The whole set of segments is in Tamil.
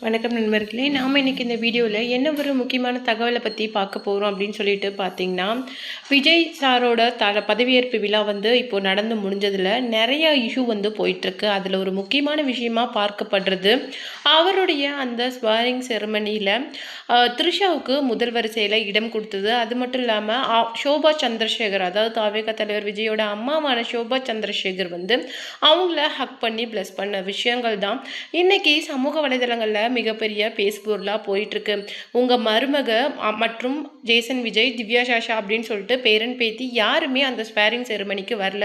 வணக்கம் நண்பர்களே, நாம் இன்றைக்கி இந்த வீடியோவில் என்ன ஒரு முக்கியமான தகவலை பற்றி பார்க்க போகிறோம் அப்படின்னு சொல்லிட்டு பார்த்தீங்கன்னா, விஜய் சாரோட பதவியேற்பு விழா இப்போது நடந்து முடிஞ்சதில் நிறைய இஷ்யூ போயிட்டுருக்கு. அதில் ஒரு முக்கியமான விஷயமா பார்க்கப்படுறது அவருடைய அந்த ஸ்வேரிங் செரமனியில் த்ரிஷாவுக்கு முதல் வரிசையில் இடம் கொடுத்தது. அது மட்டும் இல்லாமல் ஷோபா சந்திரசேகர், அதாவது தாவேகா தலைவர் விஜயோட அம்மாவான ஷோபா சந்திரசேகர் அவங்கள ஹக் பண்ணி ப்ளஸ் பண்ண விஷயங்கள் தான் இன்றைக்கி சமூக வலைதளங்களில் மிகப்பெரிய பேசுபொருளாக போயிட்டுருக்கு. உங்கள் மருமக மற்றும் ஜேசன் விஜய், திவ்யா சாஷா அப்படின்னு சொல்லிட்டு பேரன் பேத்தி யாருமே அந்த ஸ்வேரிங் செரமனிக்கு வரல.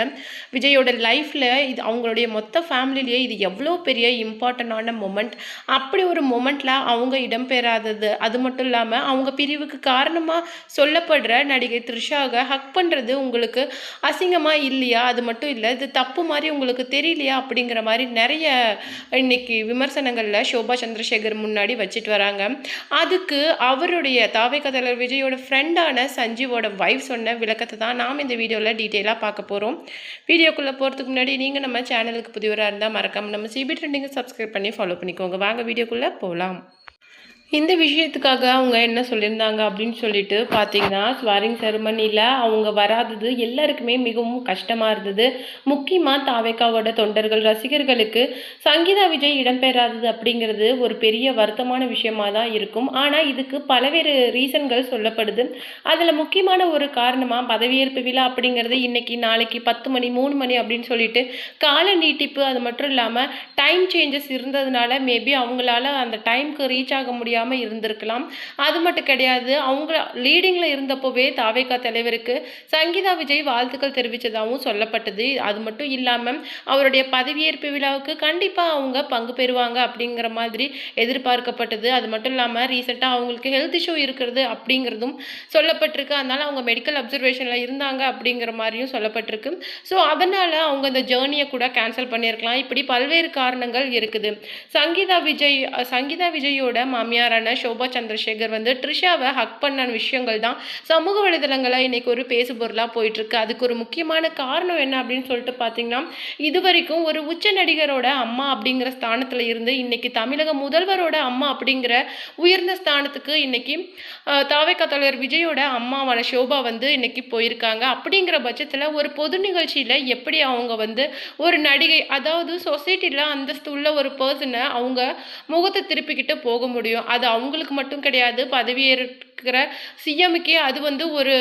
விஜயோட லைஃப்பில் இது அவங்களுடைய மொத்த ஃபேமிலிலேயே இது எவ்வளோ பெரிய இம்பார்ட்டண்டான மொமெண்ட். அப்படி ஒரு மொமெண்ட்டில் அவங்க இடம்பெறாதது, அது மட்டும் இல்லாமல் அவங்க பிரிவுக்கு காரணமாக சொல்லப்படுற நடிகை த்ரிஷாவை ஹக் பண்ணுறது உங்களுக்கு அசிங்கமாக இல்லையா? அது மட்டும் இல்லை, இது தப்பு மாதிரி உங்களுக்கு தெரியலையா? அப்படிங்கிற மாதிரி நிறைய இன்னைக்கு விமர்சனங்களில் ஷோபா சந்திரசேகர் முன்னாடி வச்சுட்டு வராங்க. அதுக்கு அவருடைய தாவேகா தலைவர் விஜயோட ஃப்ரெண்டான சஞ்சீவோட வைஃப் சொன்ன விளக்கத்தை தான் நாம் இந்த வீடியோவில் டீட்டெயிலாக பார்க்க போகிறோம். வீடியோக்குள்ளே போகிறதுக்கு முன்னாடி நீங்கள் நம்ம சேனலுக்கு புதியவராக இருந்தால் மறக்காமல் நம்ம சிபி ட்ரெண்டிங்கை சப்ஸ்கிரைப் பண்ணி ஃபாலோ பண்ணிக்கோங்க. வாங்க வீடியோக்குள்ளே போகலாம். இந்த விஷயத்துக்காக அவங்க என்ன சொல்லியிருந்தாங்க அப்படின்னு சொல்லிட்டு பார்த்தீங்கன்னா, ஸ்வேரிங் செரமனியில் அவங்க வராதது எல்லாருக்குமே மிகவும் கஷ்டமாக இருந்தது. முக்கியமாக தாவேகாவோட தொண்டர்கள், ரசிகர்களுக்கு சங்கீதா விஜய் இடம்பெறாதது அப்படிங்கிறது ஒரு பெரிய வருத்தமான விஷயமாக தான் இருக்கும். ஆனால் இதுக்கு பல்வேறு ரீசன்கள் சொல்லப்படுது. அதில் முக்கியமான ஒரு காரணமாக பதவியேற்பு விழா அப்படிங்கிறது இன்றைக்கி நாளைக்கு 10 மணி 3 மணி அப்படின்னு சொல்லிட்டு கால நீட்டிப்பு, அது மட்டும் இல்லாமல் டைம் சேஞ்சஸ் இருந்ததுனால மேபி அவங்களால அந்த டைமுக்கு ரீச் ஆக முடியாது இருந்திருக்கலாம். அது மட்டும் கிடையாது, அவங்க லீடிங்ல இருந்தப்போவே தாவேகா தலைவருக்கு சங்கீதா விஜய் வாழ்த்துக்கள் தெரிவித்ததாகவும் சொல்லப்பட்டது. அது மட்டும் இல்லாமல் அவருடைய பதவியேற்பு விழாவுக்கு கண்டிப்பாக அவங்க பங்கு பெறுவாங்க அப்படிங்கிற மாதிரி எதிர்பார்க்கப்பட்டது. அது மட்டும் இல்லாமல் ரீசெண்டாக அவங்களுக்கு ஹெல்த் இஷ்யூ இருக்கிறது அப்படிங்கிறதும் சொல்லப்பட்டிருக்கு. அதனால அவங்க மெடிக்கல் அப்சர்வேஷனில் இருந்தாங்க அப்படிங்கிற மாதிரியும் சொல்லப்பட்டிருக்கு. ஸோ அதனால் அவங்க அந்த ஜேர்னியை கூட கேன்சல் பண்ணியிருக்கலாம். இப்படி பல்வேறு காரணங்கள் இருக்குது. சங்கீதா விஜயோட மாமியார் ஷோபா சந்திரசேகர் ட்ரிஷாவை ஹக் பண்ண விஷயங்கள் தான் சமூக வலைதளங்களில் இன்னைக்கு ஒரு பேசுபொருளாக போயிட்டு இருக்கு. அதுக்கு ஒரு முக்கியமான காரணம் என்ன அப்படின்னு சொல்லிட்டு பார்த்தீங்கன்னா, இது வரைக்கும் ஒரு உச்ச நடிகரோட அம்மா அப்படிங்கிற ஸ்தானத்தில் இருந்து இன்னைக்கு தமிழக முதல்வரோட அம்மா அப்படிங்கிற உயர்ந்த ஸ்தானத்துக்கு இன்னைக்கு தாவேகா தலைவர் விஜயோட அம்மாவான ஷோபா இன்னைக்கு போயிருக்காங்க. அப்படிங்கிற பட்சத்தில் ஒரு பொது நிகழ்ச்சியில் எப்படி அவங்க ஒரு நடிகை, அதாவது சொசைட்டியில் அந்தஸ்து உள்ள ஒரு பர்சனை அவங்க முகத்தை திருப்பிக்கிட்டு போக முடியும்? அது அவங்களுக்கு மட்டும் கிடையாது, பதவியேற்கிற சிஎம்முக்கே அது ஒரு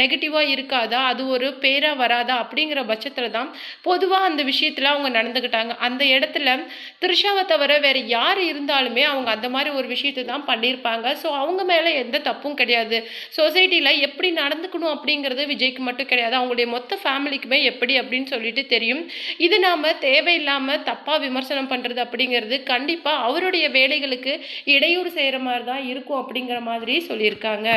நெகட்டிவாக இருக்காதா? அது ஒரு பேராக வராதா? அப்படிங்கிற பட்சத்தில் தான் பொதுவாக அந்த விஷயத்தில் அவங்க நடந்துக்கிட்டாங்க. அந்த இடத்துல த்ரிஷாவை தவிர வேறு யார் இருந்தாலுமே அவங்க அந்த மாதிரி ஒரு விஷயத்தை தான் பண்ணியிருப்பாங்க. ஸோ அவங்க மேலே எந்த தப்பும் கிடையாது. சொசைட்டியில் எப்படி நடந்துக்கணும் அப்படிங்கிறது விஜய்க்கு மட்டும் கிடையாது, அவங்களுடைய மொத்த ஃபேமிலிக்குமே எப்படி அப்படின்னு சொல்லிட்டு தெரியும். இது நாம் தேவையில்லாமல் தப்பாக விமர்சனம் பண்ணுறது அப்படிங்கிறது கண்டிப்பாக அவருடைய வேலைகளுக்கு இடையூறு செய்கிற மாதிரி தான் இருக்கும் அப்படிங்கிற மாதிரி சொல்லியிருக்காங்க.